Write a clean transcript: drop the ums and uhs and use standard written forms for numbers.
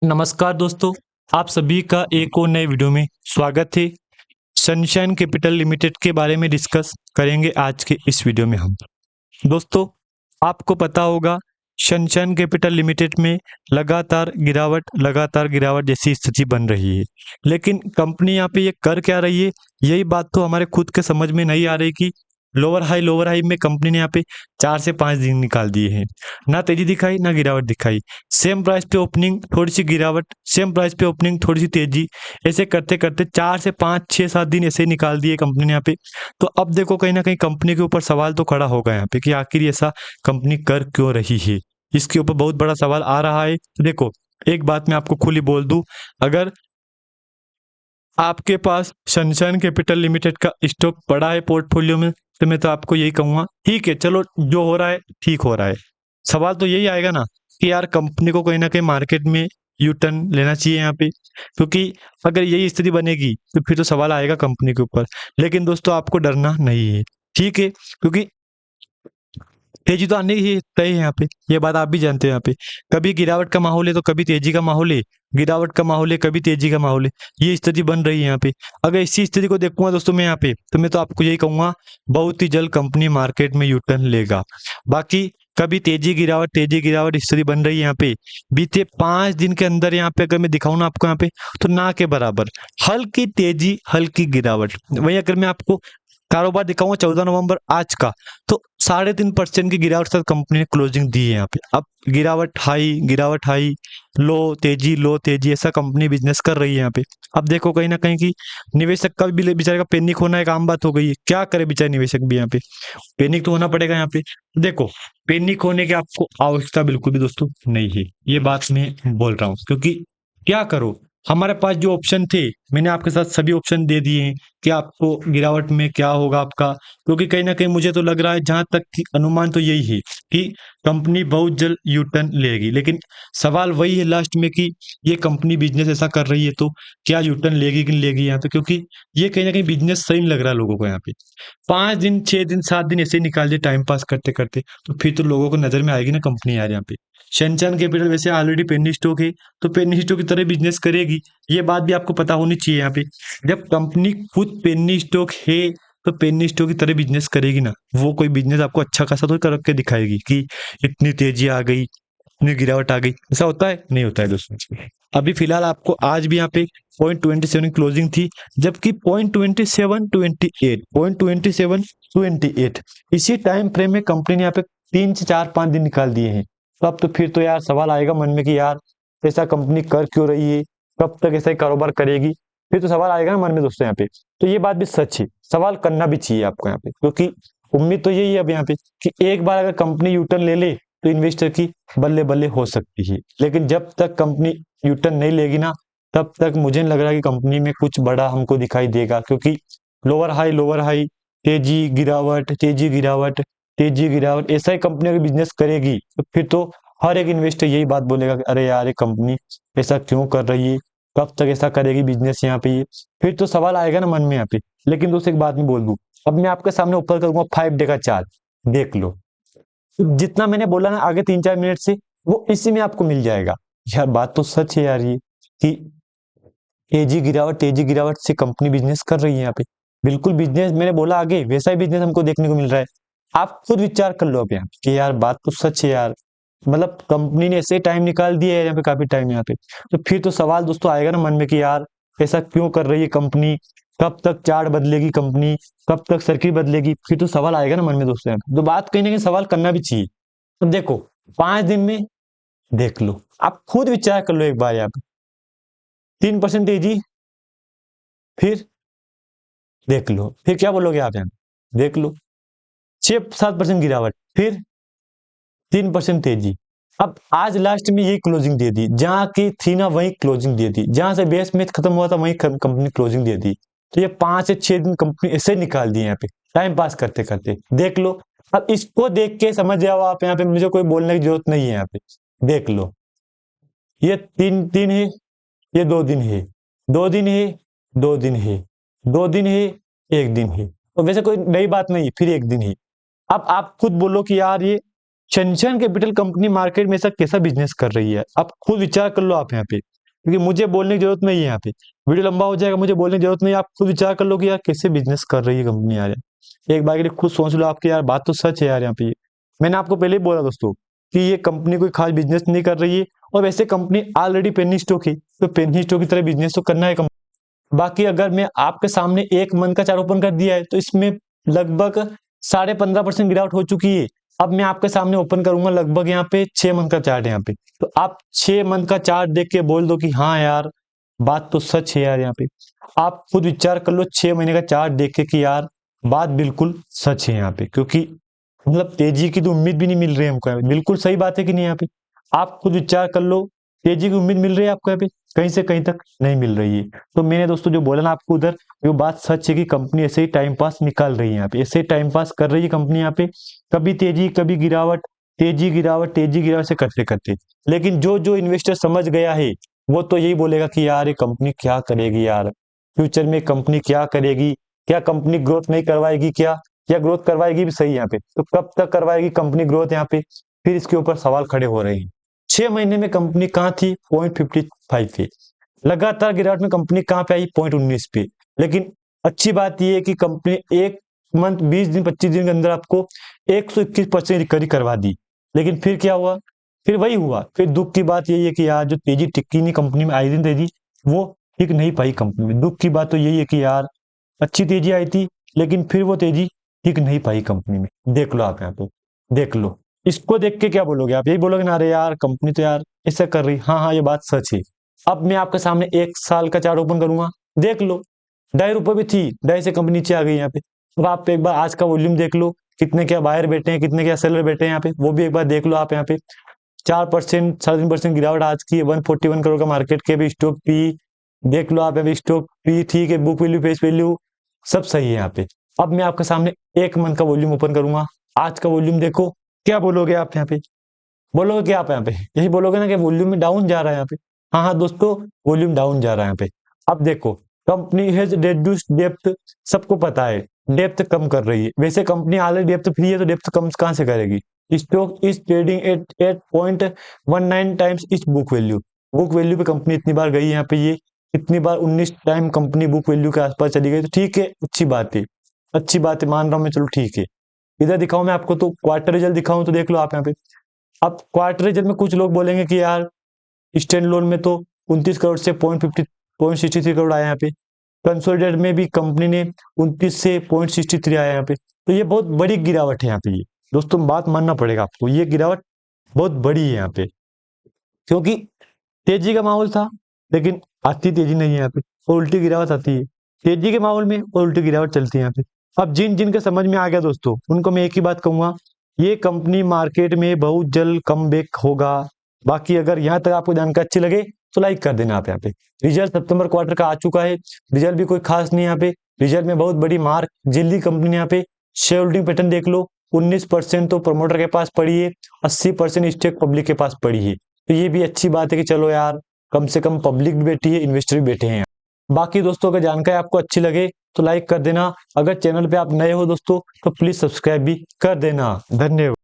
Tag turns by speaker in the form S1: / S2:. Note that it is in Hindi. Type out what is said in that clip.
S1: नमस्कार दोस्तों, आप सभी का एक और नए वीडियो में स्वागत है। सनशाइन कैपिटल लिमिटेड के बारे में डिस्कस करेंगे आज के इस वीडियो में हम। दोस्तों, आपको पता होगा सनशाइन कैपिटल लिमिटेड में लगातार गिरावट जैसी स्थिति बन रही है। लेकिन कंपनी यहाँ पे ये कर क्या रही है, यही बात तो हमारे खुद के समझ में नहीं आ रही कि लोअर हाई में कंपनी ने यहाँ पे 4 से 5 दिन निकाल दिए हैं। ना तेजी दिखाई ना गिरावट दिखाई। सेम प्राइस पे ओपनिंग थोड़ी सी गिरावट, सेम प्राइस पे ओपनिंग थोड़ी सी तेजी, ऐसे करते करते 4 से 5 6 7 दिन ऐसे निकाल दिए कंपनी ने यहाँ पे। तो अब देखो कहीं ना कहीं कंपनी के ऊपर सवाल तो खड़ा होगा यहाँ पे कि आखिर ऐसा कंपनी कर क्यों रही है। इसके ऊपर बहुत बड़ा सवाल आ रहा है। तो देखो, एक बात मैं आपको खुली बोल दूं, अगर आपके पास सनशाइन कैपिटल लिमिटेड का स्टॉक पड़ा है पोर्टफोलियो में, तो मैं तो आपको यही कहूंगा, ठीक है, चलो जो हो रहा है ठीक हो रहा है। सवाल तो यही आएगा ना कि यार कंपनी को कहीं ना कहीं मार्केट में यू टर्न लेना चाहिए यहाँ पे, क्योंकि अगर यही स्थिति बनेगी तो फिर तो सवाल आएगा कंपनी के ऊपर। लेकिन दोस्तों, आपको डरना नहीं है, ठीक है, क्योंकि तेजी तो आने ही तय है यहाँ पे, ये बात आप भी जानते हो। यहाँ पे कभी गिरावट का माहौल है तो कभी तेजी का माहौल है, गिरावट का माहौल है कभी तेजी का माहौल है, ये स्थिति बन रही है यहाँ पे। अगर इसी स्थिति को देखूंगा दोस्तों मैं यहाँ पे, तो मैं तो आपको यही कहूंगा, बहुत ही जल्द कंपनी मार्केट में यू टर्न लेगा। बाकी कभी तेजी गिरावट स्थिति बन रही है यहाँ पे। बीते 5 दिन के अंदर यहाँ पे अगर मैं दिखाऊं ना आपको यहाँ पे, तो ना के बराबर हल्की तेजी हल्की गिरावट। वहीं अगर मैं आपको कारोबार दिखाऊंगा 14 नवंबर आज का, तो 3.5% की गिरावट के साथ कंपनी ने क्लोजिंग दी है यहाँ पे। अब गिरावट हाई, लो तेजी, ऐसा कंपनी बिजनेस कर रही है यहाँ पे। अब देखो कहीं ना कहीं कि निवेशक का भी बेचारे का पैनिक होना एक आम बात हो गई है। क्या करे बेचारे निवेशक भी यहाँ पे, पैनिक तो होना पड़ेगा यहाँ पे। देखो, पैनिक होने की आपको आवश्यकता बिल्कुल भी दोस्तों नहीं है, ये बात मैं बोल रहा हूँ, क्योंकि क्या करो, हमारे पास जो ऑप्शन थे, मैंने आपके साथ सभी ऑप्शन दे दिए हैं कि आपको गिरावट में क्या होगा आपका। क्योंकि कहीं ना कहीं मुझे तो लग रहा है, जहां तक कि अनुमान तो यही है कि कंपनी बहुत जल्द यू टर्न लेगी। लेकिन सवाल वही है लास्ट में कि ये कंपनी बिजनेस ऐसा कर रही है तो क्या यू टर्न लेगी कि नहीं लेगी यहाँ पे, क्योंकि ये कहीं ना कहीं बिजनेस सही नहीं लग रहा है लोगों को यहाँ पे। 5 दिन 6 दिन 7 दिन ऐसे ही निकाल दिए टाइम पास करते करते, तो फिर तो लोगों को नजर में आएगी ना कंपनी यार यहाँ पे। शनचान कैपिटल वैसे ऑलरेडी पेनी स्टॉक है, तो पेनी स्टॉक की तरह बिजनेस करेगी, ये बात भी आपको पता होनी चाहिए यहाँ पे। जब कंपनी खुद पेनी स्टॉक है तो पेनी स्टॉक की तरह बिजनेस करेगी ना, वो कोई बिजनेस आपको अच्छा खासा तो कर के दिखाएगी कि इतनी तेजी आ गई, इतनी गिरावट आ गई। ऐसा होता है? नहीं होता है दोस्तों। अभी फिलहाल आपको आज भी यहाँ पे 0.27 क्लोजिंग थी, जबकि 0.2728 इसी टाइम फ्रेम में कंपनी ने यहाँ पे 3 से 4 5 दिन निकाल दिए हैं। तो अब तो फिर तो यार सवाल आएगा मन में कि यार ऐसा कंपनी कर क्यों रही है, कब तक ऐसा ही कारोबार करेगी। फिर तो सवाल आएगा ना मन में दोस्तों यहाँ पे। तो ये बात भी सच है, सवाल करना भी चाहिए आपको यहाँ पे, क्योंकि उम्मीद तो यही है अब यहाँ पे कि एक बार अगर कंपनी यूटर्न ले ले तो इन्वेस्टर की बल्ले बल्ले हो सकती है। लेकिन जब तक कंपनी यूटर्न नहीं लेगी ना, तब तक मुझे नहीं लग रहा कि कंपनी में कुछ बड़ा हमको दिखाई देगा, क्योंकि लोअर हाई, तेजी गिरावट, तेजी गिरावट, तेजी गिरावट, ऐसा ही कंपनी अगर बिजनेस करेगी तो फिर तो हर एक इन्वेस्टर यही बात बोलेगा कि अरे यार ये कंपनी ऐसा क्यों कर रही है, कब तक ऐसा करेगी बिजनेस यहाँ पे ये। फिर तो सवाल आएगा ना मन में यहाँ पे। लेकिन दोस्तों एक बात मैं बोल दूं, अब मैं आपके सामने ऊपर करूंगा 5 डे का चार्ट, देख लो। तो जितना मैंने बोला ना आगे 3 4 मिनट से, वो इसी में आपको मिल जाएगा। यार बात तो सच है यार, ये कि तेजी गिरावट से कंपनी बिजनेस कर रही है यहाँ पे। बिल्कुल बिजनेस मैंने बोला आगे वैसा ही बिजनेस हमको देखने को मिल रहा है। आप खुद विचार कर लो अब यहाँ पे कि यार बात तो सच है यार, मतलब कंपनी ने ऐसे टाइम निकाल दिया है यहाँ पे, काफी टाइम यहाँ पे। तो फिर तो सवाल दोस्तों आएगा ना मन में कि यार ऐसा क्यों कर रही है कंपनी, कब तक चार्ट बदलेगी कंपनी, कब तक सर्किट बदलेगी। फिर तो सवाल आएगा ना मन में दोस्तों यहाँ पे। तो बात कहीं ना कहीं सवाल करना भी चाहिए। तो देखो, 5 दिन में देख लो, आप खुद विचार कर लो एक बार यहाँ पे। 3% तेजी, फिर देख लो, फिर क्या बोलोगे आप यहाँ पे? देख लो, 6 7% गिरावट, फिर 3% तेजी। अब आज लास्ट में ये क्लोजिंग दे दी, जहां की थी ना वही क्लोजिंग दे दी, जहां से बेस मैच खत्म हुआ था वही कंपनी क्लोजिंग दे दी। तो ये 5 से 6 दिन कंपनी ऐसे निकाल दी यहाँ पे टाइम पास करते करते, देख लो। अब इसको देख के समझ जाओ आप यहाँ पे, मुझे कोई बोलने की जरूरत नहीं है यहाँ पे। देख लो, ये 3 दिन है, ये 2 दिन है, 2 दिन है, 2 दिन है, 2 दिन है, 1 दिन है। तो वैसे कोई नई बात नहीं, फिर 1 दिन है। अब आप खुद बोलो कि यार ये सनशाइन कैपिटल कंपनी मार्केट में ऐसा कैसा बिजनेस कर रही है, आप खुद विचार कर लो आप यहाँ पे, क्योंकि मुझे बोलने की जरूरत नहीं है यहाँ पे, वीडियो लंबा हो जाएगा, मुझे बोलने की जरूरत नहीं है, आप खुद विचार कर लो कि यार कैसे बिजनेस कर रही है कंपनी यार। एक बार के लिए खुद सोच लो आपकी यार, बात तो सच है यार यहाँ पे। मैंने आपको पहले ही बोला दोस्तों कि ये कंपनी कोई खास बिजनेस नहीं कर रही है, और वैसे कंपनी ऑलरेडी पेनी स्टॉक है, तो पेनी स्टॉक की तरह बिजनेस तो करना है। बाकी अगर मैं आपके सामने एक मंथ का चार्ट ओपन कर दिया है तो इसमें लगभग 15.5% गिरावट हो चुकी है। अब मैं आपके सामने ओपन करूंगा लगभग यहाँ पे 6 मंथ का चार्ट है यहाँ पे, तो आप 6 मंथ का चार्ट देख के बोल दो कि हाँ यार बात तो सच है यार। यहाँ पे आप खुद विचार कर लो 6 महीने का चार्ट देख के कि यार बात बिल्कुल सच है यहाँ पे, क्योंकि मतलब तेजी की तो उम्मीद भी नहीं मिल रही है हमको यहाँ पे। बिल्कुल सही बात है कि नहीं यहाँ पे, आप खुद विचार कर लो, तेजी की उम्मीद मिल रही है आपको यहाँ पे, कहीं से कहीं तक नहीं मिल रही है। तो मैंने दोस्तों जो बोला ना आपको उधर, वो बात सच है कि कंपनी ऐसे ही टाइम पास निकाल रही है यहाँ पे, ऐसे ही टाइम पास कर रही है कंपनी यहाँ पे, कभी तेजी कभी गिरावट, तेजी गिरावट तेजी गिरावट से करते करते। लेकिन जो जो इन्वेस्टर समझ गया है वो तो यही बोलेगा कि यार ये कंपनी क्या करेगी यार, फ्यूचर में कंपनी क्या करेगी, क्या कंपनी ग्रोथ नहीं करवाएगी, क्या क्या ग्रोथ करवाएगी भी सही यहाँ पे, तो कब तक करवाएगी कंपनी ग्रोथ यहाँ पे, फिर इसके ऊपर सवाल खड़े हो रहे हैं। 6 महीने में कंपनी कहाँ थी 0.55 पे, लगातार गिरावट में कंपनी कहाँ पे आई 0.19 पे। लेकिन अच्छी बात यह है कि कंपनी एक मंथ 20 दिन 25 दिन के अंदर आपको 121% रिकवरी करवा दी। लेकिन फिर क्या हुआ, फिर वही हुआ। फिर दुख की बात यही है कि यार जो तेजी टिक्की नहीं कंपनी में आई दिन तेजी, वो टिक नहीं पाई कंपनी में। दुख की बात तो यही है कि यार अच्छी तेजी आई थी लेकिन फिर वो तेजी टिक नहीं पाई कंपनी में। देख लो आप यहाँ पे, देख लो, इसको देख के क्या बोलोगे आप, यही बोलोगे ना अरे यार कंपनी तो यार ऐसा कर रही। हाँ हाँ ये बात सच है। अब मैं आपके सामने 1 साल का चार्ट ओपन करूंगा, देख लो ₹2.5 भी थी, 2.5 से कंपनी नीचे आ गई यहाँ पे। अब आप एक बार आज का वॉल्यूम देख लो, कितने क्या बायर बैठे हैं, कितने क्या सेलर बैठे हैं यहाँ पे, वो भी एक बार देख लो आप यहाँ पे। 4% 3.5% गिरावट आज की है, 141 करोड़ का मार्केट के भी, स्टॉक पी देख लो आप अभी, स्टॉक पी ठीक है, बुक वैल्यू फेस वैल्यू सब सही है यहाँ पे। अब मैं आपके सामने 1 मंथ का वॉल्यूम ओपन करूंगा, आज का वॉल्यूम देखो, क्या बोलोगे आप यहाँ पे, बोलोगे क्या आप यहाँ पे, यही बोलोगे ना कि वॉल्यूम में डाउन जा रहा है यहाँ पे। हाँ हाँ दोस्तों, वॉल्यूम डाउन जा रहा है यहाँ पे। अब देखो कंपनी हैज रिड्यूस्ड डेप्थ, सबको पता है डेप्थ कम कर रही है, वैसे कंपनी ऑलरेडी डेप्थ फ्री है तो डेप्थ कम कहां से करेगी। Stock is trading at 8.19 times इस बुक वैल्यू, बुक वैल्यू पे कंपनी इतनी बार गई है यहाँ पे, ये इतनी बार 19 टाइम कंपनी बुक वैल्यू के आसपास चली गई, तो ठीक है, अच्छी बात है, अच्छी बात है, मान रहा हूँ मैं, चलो ठीक है। इधर दिखाऊं मैं आपको, तो क्वार्टर रिजल्ट दिखाऊं तो देख लो आप यहाँ पे। अब क्वार्टर रिजल्ट में कुछ लोग बोलेंगे कि यार स्टैंड लोन में तो 29 करोड़ से 0.63 करोड़ आया यहाँ पे, कंसोलिडेट में भी कंपनी ने 29 से 0.63 आया यहाँ पे, तो ये बहुत बड़ी गिरावट है यहाँ पे। ये दोस्तों बात मानना पड़ेगा आपको, ये गिरावट बहुत बड़ी है यहाँ पे, क्योंकि तेजी का माहौल था लेकिन आती तेजी नहीं है यहाँ पे, और उल्टी गिरावट आती है तेजी के माहौल में, और उल्टी गिरावट चलती है यहाँ पे। अब जिन जिन के समझ में आ गया दोस्तों, उनको मैं एक ही बात कहूंगा, ये कंपनी मार्केट में बहुत जल्द कमबैक होगा। बाकी अगर यहाँ तक आपको जानकारी अच्छी लगे तो लाइक कर देना आप यहाँ पे। रिजल्ट सितंबर क्वार्टर का आ चुका है, रिजल्ट भी कोई खास नहीं यहाँ पे, रिजल्ट में बहुत बड़ी मार्क जल्दी कंपनी ने यहाँ पे शेयर होल्डिंग पैटर्न देख लो, 19% तो प्रमोटर के पास पड़ी है, 80% स्टेक पब्लिक के पास पड़ी है। तो ये भी अच्छी बात है कि चलो यार कम से कम पब्लिक भी बैठी है, इन्वेस्टर भी बैठे हैं। बाकी दोस्तों अगर जानकारी आपको अच्छी लगे तो लाइक कर देना, अगर चैनल पे आप नए हो दोस्तों तो प्लीज सब्सक्राइब भी कर देना। धन्यवाद।